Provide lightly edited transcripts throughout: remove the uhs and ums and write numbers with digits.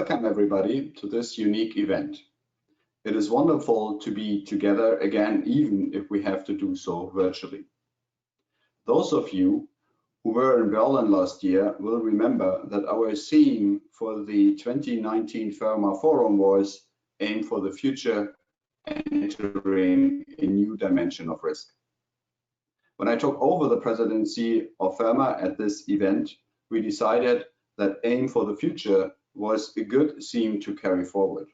Welcome everybody to this unique event. It is wonderful to be together again, even if we have to do so virtually. Those of you who were in Berlin last year will remember that our theme for the 2019 FERMA Forum was Aim for the Future, Entering a New Dimension of Risk. When I took over the presidency of FERMA at this event, we decided that Aim for the Future was a good theme to carry forward.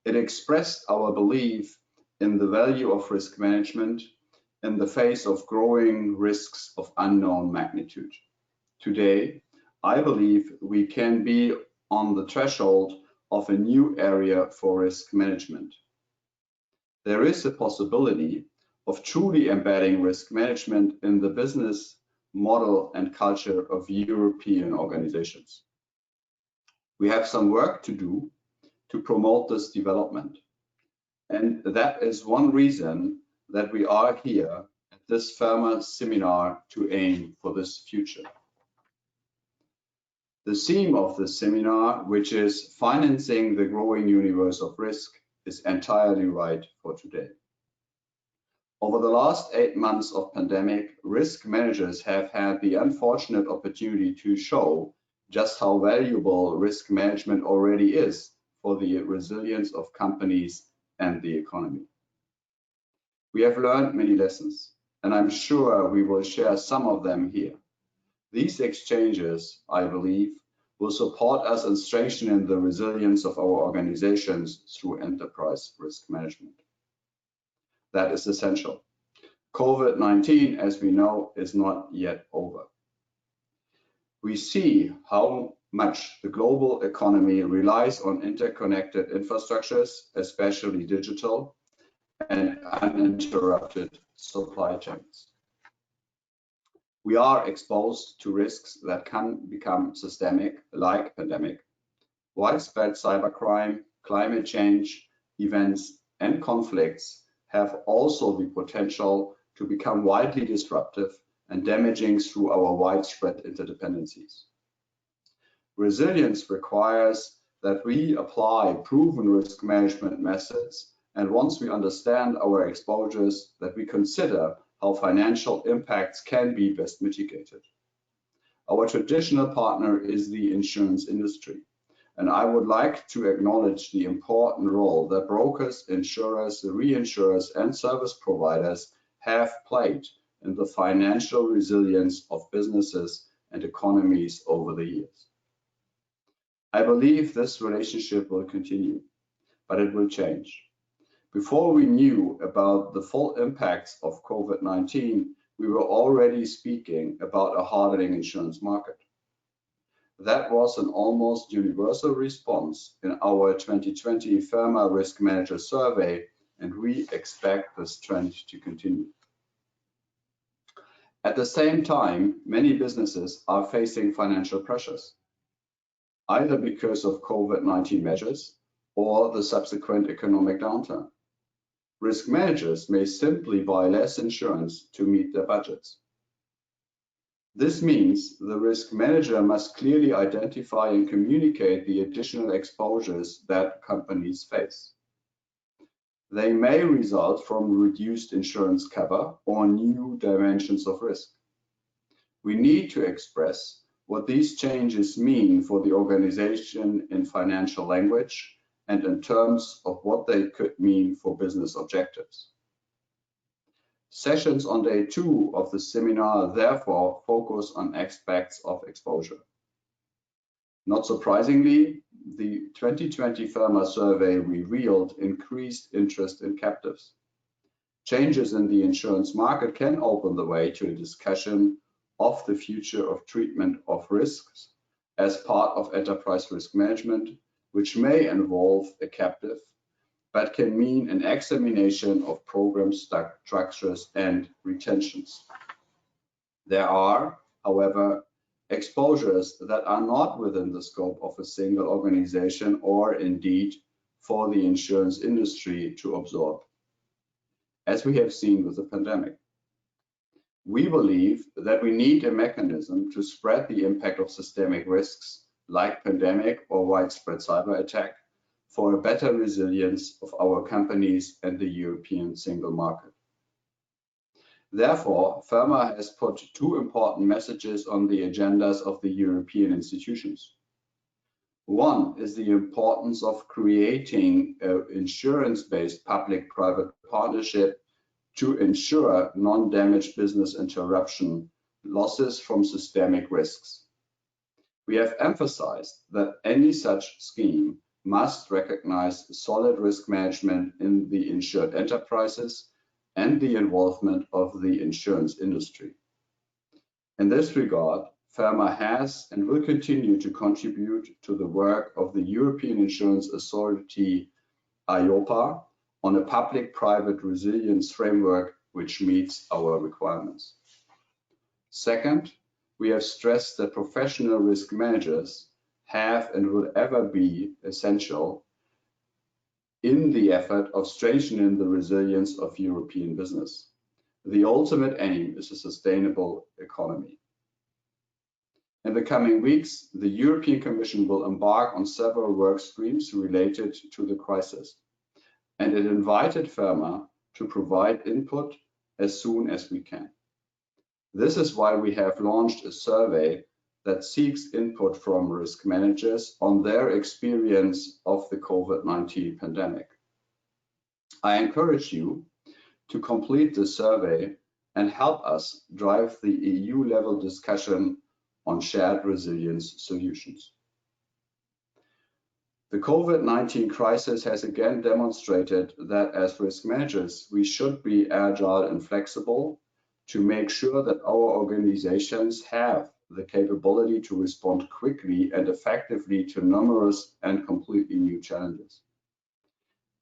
It expressed our belief in the value of risk management in the face of growing risks of unknown magnitude. Today, I believe we can be on the threshold of a new area for risk management. There is a possibility of truly embedding risk management in the business model and culture of European organizations. We have some work to do to promote this development. And that is one reason that we are here at this FERMA seminar to aim for this future. The theme of this seminar, which is financing the growing universe of risk, is entirely right for today. Over the last 8 months of pandemic, risk managers have had the unfortunate opportunity to show just how valuable risk management already is for the resilience of companies and the economy. We have learned many lessons, and I'm sure we will share some of them here. These exchanges, I believe, will support us in strengthening the resilience of our organizations through enterprise risk management. That is essential. COVID-19, as we know, is not yet over. We see how much the global economy relies on interconnected infrastructures, especially digital, and uninterrupted supply chains. We are exposed to risks that can become systemic, like pandemic, widespread cybercrime, climate change events, and conflicts have also the potential to become widely disruptive and damaging through our widespread interdependencies. Resilience requires that we apply proven risk management methods, and once we understand our exposures, that we consider how financial impacts can be best mitigated. Our traditional partner is the insurance industry, and I would like to acknowledge the important role that brokers, insurers, reinsurers, and service providers have played in the financial resilience of businesses and economies over the years. I believe this relationship will continue, but it will change. Before we knew about the full impacts of COVID-19, we were already speaking about a hardening insurance market. That was an almost universal response in our 2020 FERMA Risk Manager Survey, and we expect this trend to continue. At the same time, many businesses are facing financial pressures, either because of COVID-19 measures or the subsequent economic downturn. Risk managers may simply buy less insurance to meet their budgets. This means the risk manager must clearly identify and communicate the additional exposures that companies face. They may result from reduced insurance cover or new dimensions of risk. We need to express what these changes mean for the organization in financial language and in terms of what they could mean for business objectives. Sessions on day 2 of the seminar therefore focus on aspects of exposure. Not surprisingly, the 2020 FERMA survey revealed increased interest in captives. Changes in the insurance market can open the way to a discussion of the future of treatment of risks as part of enterprise risk management, which may involve a captive, but can mean an examination of program structures and retentions. There are, however, exposures that are not within the scope of a single organization or indeed for the insurance industry to absorb, as we have seen with the pandemic. We believe that we need a mechanism to spread the impact of systemic risks like pandemic or widespread cyber attack, for a better resilience of our companies and the European single market. Therefore, FERMA has put two important messages on the agendas of the European institutions. One is the importance of creating an insurance-based public-private partnership to ensure non-damage business interruption losses from systemic risks. We have emphasized that any such scheme must recognize solid risk management in the insured enterprises and the involvement of the insurance industry. In this regard, FERMA has and will continue to contribute to the work of the European Insurance Authority, EIOPA, on a public-private resilience framework which meets our requirements. Second, we have stressed that professional risk managers have and will ever be essential in the effort of strengthening the resilience of European business. The ultimate aim is a sustainable economy. In the coming weeks, the European Commission will embark on several work streams related to the crisis, and it invited FERMA to provide input as soon as we can. This is why we have launched a survey that seeks input from risk managers on their experience of the COVID-19 pandemic. I encourage you to complete the survey and help us drive the EU-level discussion on shared resilience solutions. The COVID-19 crisis has again demonstrated that as risk managers, we should be agile and flexible to make sure that our organizations have the capability to respond quickly and effectively to numerous and completely new challenges.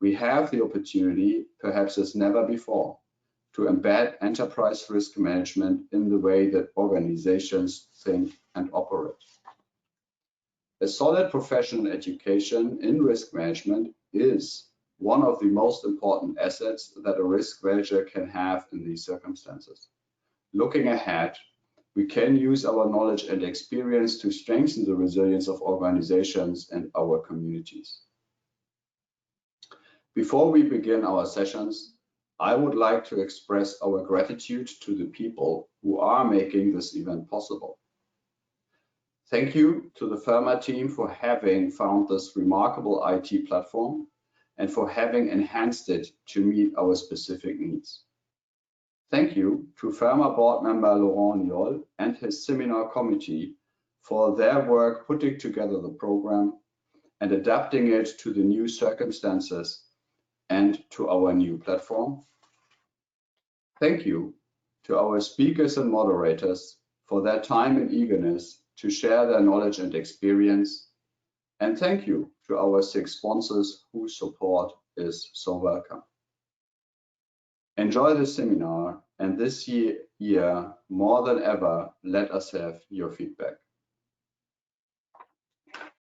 We have the opportunity, perhaps as never before, to embed enterprise risk management in the way that organizations think and operate. A solid professional education in risk management is one of the most important assets that a risk manager can have in these circumstances. Looking ahead, we can use our knowledge and experience to strengthen the resilience of organizations and our communities. Before we begin our sessions, I would like to express our gratitude to the people who are making this event possible. Thank you to the FERMA team for having found this remarkable IT platform and for having enhanced it to meet our specific needs. Thank you to FERMA board member Laurent Niol and his seminar committee for their work putting together the program and adapting it to the new circumstances and to our new platform. Thank you to our speakers and moderators for their time and eagerness to share their knowledge and experience. And thank you to our 6 sponsors whose support is so welcome. Enjoy the seminar, and this year, more than ever, let us have your feedback.